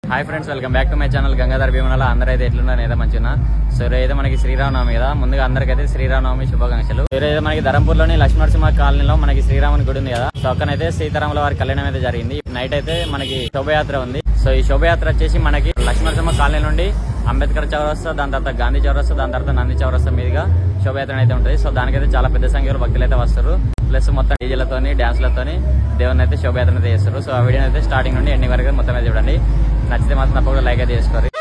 Hi friends, welcome back to my channel Gangadhar Bheemanala. అందరైతే ఎట్లున్నారు? నేనైతే మంచిగా. సో అయితే మనకి శ్రీరామనవమి కదా. ముందుగా అందరికైతే శ్రీరామనవమి శుభాకాంక్షలు. అయితే మనకి ధరంపూర్లోని లక్ష్మీనరసింహ కాలనీలో మనకి శ్రీరాముని గుడి ఉంది కదా. సో అక్కడైతే సీతారాముల వారి కళ్యాణం అయితే జరిగింది. నైట్ అయితే మనకి శోభయాత్ర ఉంది. సో ఈ శోభయాత్ర వచ్చేసి మనకి లక్ష్మీనరసింహ కాలనీ నుండి అంబేద్కర్ చౌరస్తా, దాని తర్వాత గాంధీ చౌరస్తా, దాని తర్వాత నంది చౌరస్తా మీదుగా శోభయాత్ర అయితే ఉంటుంది. సో దానికైతే చాలా పెద్ద సంఖ్యలో భక్తులు అయితే వస్తారు. ప్లస్ మొత్తం డీజేలతోని డాన్స్లతోని దేవుని అయితే శోభయాత్ర అయితే చేస్తారు. సో ఆ వీడియో అయితే స్టార్టింగ్ నుండి ఎండింగ్ వరకు మొత్తం అయితే చూడండి. నచ్చితే మాత్రం తప్పకుండా లైక్ అయితే చేసుకోరు.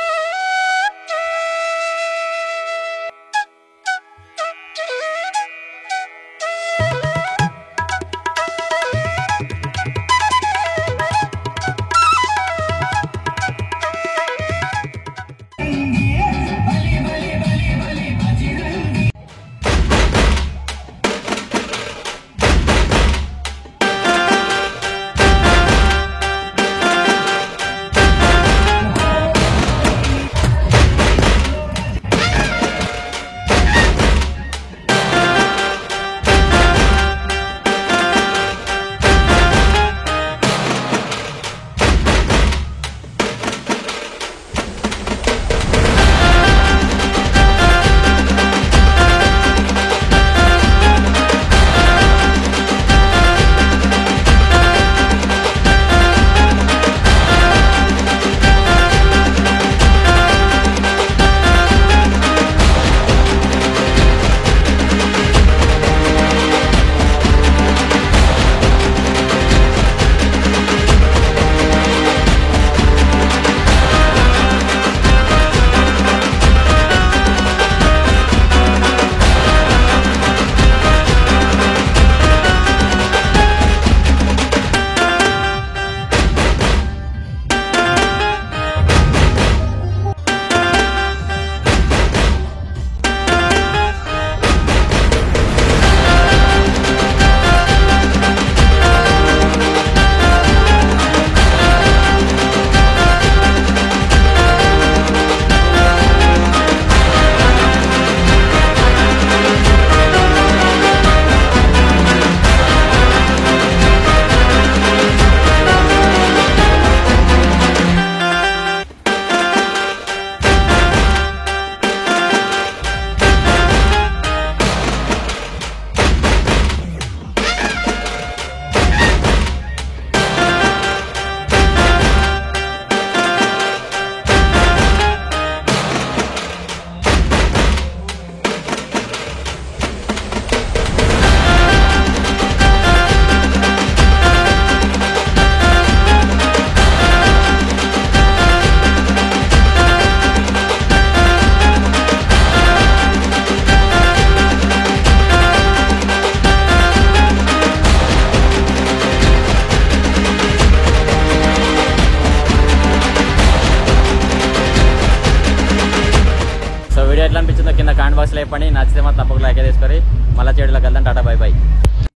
వీడియో ఎట్లా అనిపించిందో కింద కామెంట్ బాక్స్ లో చెప్పండి. నచ్చితే మాత్రం తప్పకుండా లైక్ చేసుకోండి. మళ్ళీ చెడులో కలుద్దాం. Tata, by by.